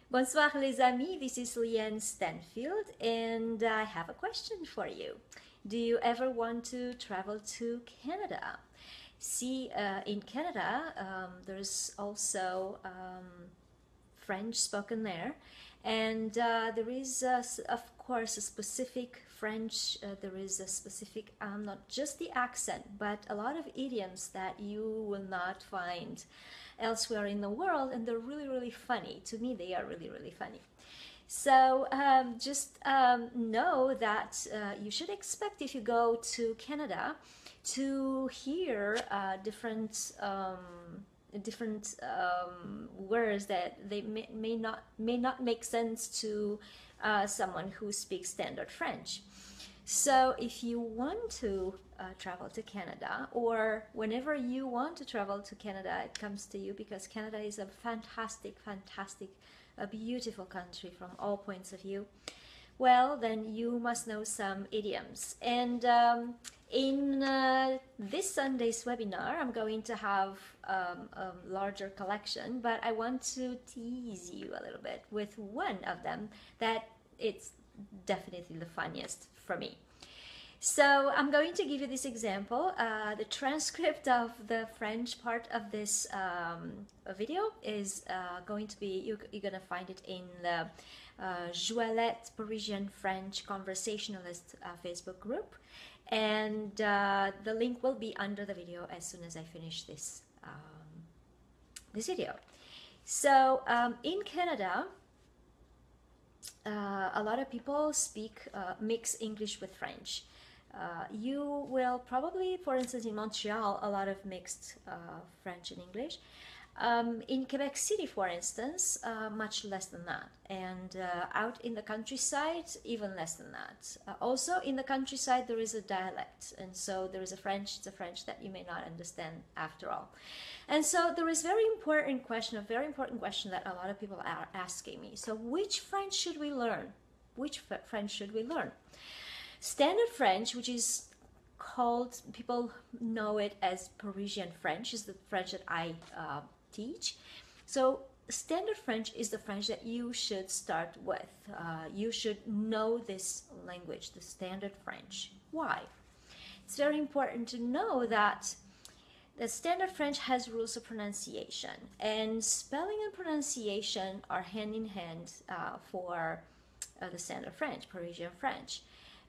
Bonsoir les amis, this is Llyane Stanfield and I have a question for you. Do you ever want to travel to Canada? See, in Canada, there's also French spoken there, and there is, of course, a specific French. There is a specific, not just the accent, but a lot of idioms that you will not find elsewhere in the world, and they're really, really funny. To me, they are really, really funny. So just know that you should expect if you go to Canada to hear different words that they may not make sense to someone who speaks standard French. So if you want to travel to Canada, or whenever you want to travel to Canada, it comes to you, because Canada is a fantastic, a beautiful country from all points of view. Well, then you must know some idioms. And in this Sunday's webinar, I'm going to have a larger collection, but I want to tease you a little bit with one of them that it's definitely the funniest for me. So I'm going to give you this example. The transcript of the French part of this video is going to be, you're going to find it in the J'Ouellette Parisian French conversationalist Facebook group, and the link will be under the video as soon as I finish this this video. So in Canada, a lot of people mix English with French. You will probably, for instance, in Montreal, a lot of mixed French and English. In Quebec City, for instance, much less than that. And out in the countryside, even less than that. Also, in the countryside, there is a dialect. And so there is a French, it's a French that you may not understand after all. And so there is a very important question that a lot of people are asking me. So which French should we learn? Which French should we learn? Standard French, which is called, people know it as Parisian French, is the French that I teach. So Standard French is the French that you should start with. You should know this language, the Standard French. Why? It's very important to know that the Standard French has rules of pronunciation, and spelling and pronunciation are hand in hand for the Standard French, Parisian French.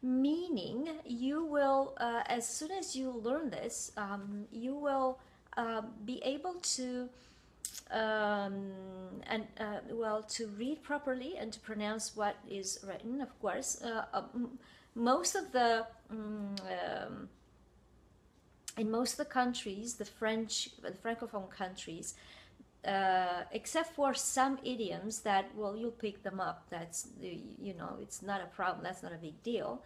Meaning, you will, as soon as you learn this, you will be able to to read properly and to pronounce what is written. Of course, most of the in most of the countries, the Francophone countries, except for some idioms that, well, you'll pick them up. That's, you know, it's not a problem. That's not a big deal.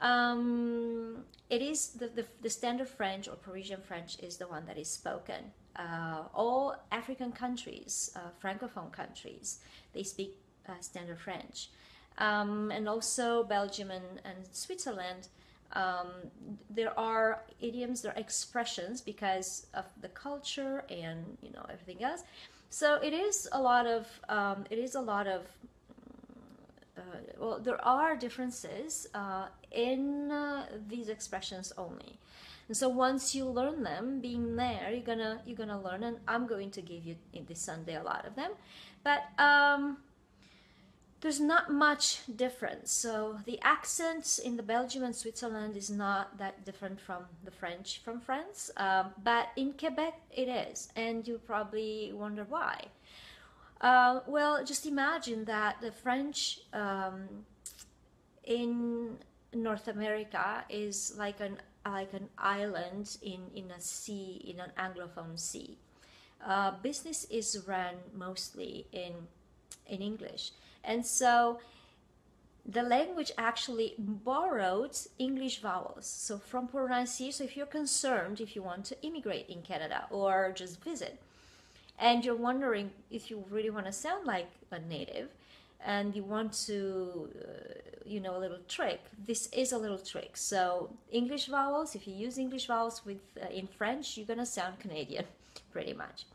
It is the Standard French or Parisian French is the one that is spoken. All African countries, Francophone countries, they speak Standard French. And also Belgium and Switzerland, there are idioms, there are expressions because of the culture and, you know, everything else. So it is a lot of well, there are differences in these expressions only. And so once you learn them, being there, you're gonna learn, and I'm going to give you in this Sunday a lot of them. But there's not much difference. So the accent in the Belgium and Switzerland is not that different from the French from France, but in Quebec it is, and you probably wonder why. Well, just imagine that the French in North America is like an island in a sea, in an Anglophone sea. Business is run mostly in English, and so the language actually borrowed English vowels. So from pronunciation, so if you're concerned, if you want to immigrate in Canada or just visit, and you're wondering if you really want to sound like a native, and you want to, you know, a little trick, this is a little trick. So English vowels, if you use English vowels with in French, you're gonna sound Canadian, pretty much.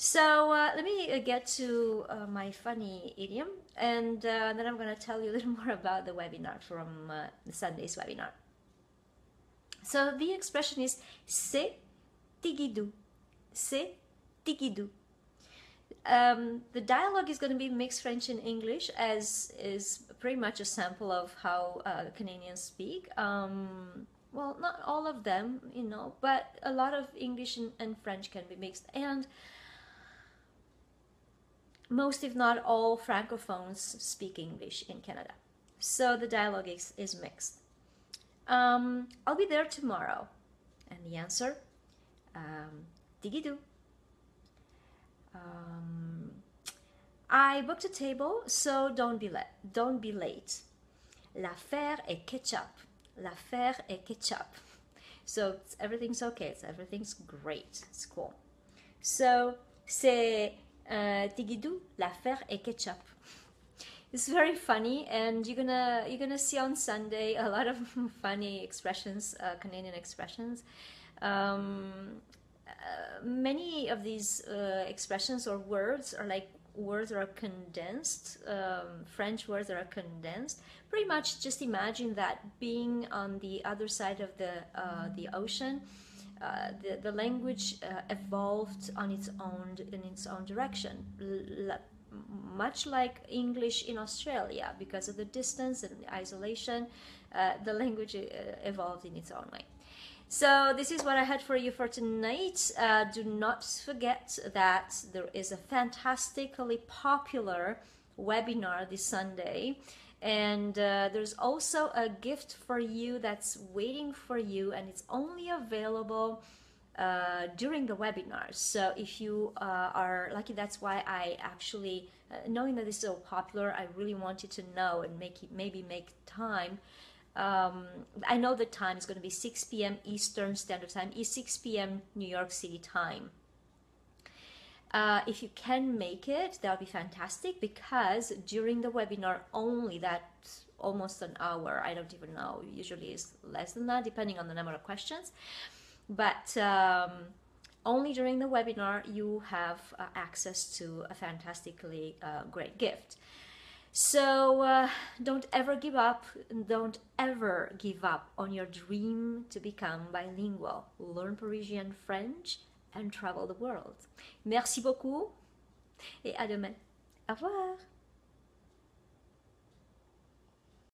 So let me get to my funny idiom, and then I'm going to tell you a little more about the webinar from Sunday's webinar. So the expression is c'est tigidou. C'est tigidou. The dialogue is going to be mixed French and English, as is pretty much a sample of how Canadians speak. Well, not all of them, you know, but a lot of English and French can be mixed, and most, if not all, Francophones speak English in Canada. So the dialogue is mixed. I'll be there tomorrow. And the answer, digidoo. I booked a table, so don't be late. L'affaire est ketchup. L'affaire est ketchup. So everything's okay. Everything's great. It's cool. So c'est tigidou, l'affaire est ketchup. It's very funny, and you're gonna see on Sunday a lot of funny expressions, Canadian expressions. Many of these expressions or words are like words that are condensed, French words that are condensed. Pretty much just imagine that being on the other side of the ocean, the language evolved on its own in its own direction, much like English in Australia. Because of the distance and the isolation, the language evolved in its own way. So this is what I had for you for tonight. Do not forget that there is a fantastically popular webinar this Sunday, and there's also a gift for you that's waiting for you, and it's only available during the webinar. So if you are lucky, that's why I actually, knowing that this is so popular, I really wanted to know and maybe make time. I know the time is going to be 6 p.m. Eastern Standard Time, is 6 p.m. New York City time. If you can make it, that would be fantastic, because during the webinar only, that's almost an hour, I don't even know, usually is less than that depending on the number of questions, but only during the webinar you have access to a fantastically great gift. So don't ever give up, don't ever give up on your dream to become bilingual. Learn Parisian French and travel the world. Merci beaucoup et à demain. Au revoir.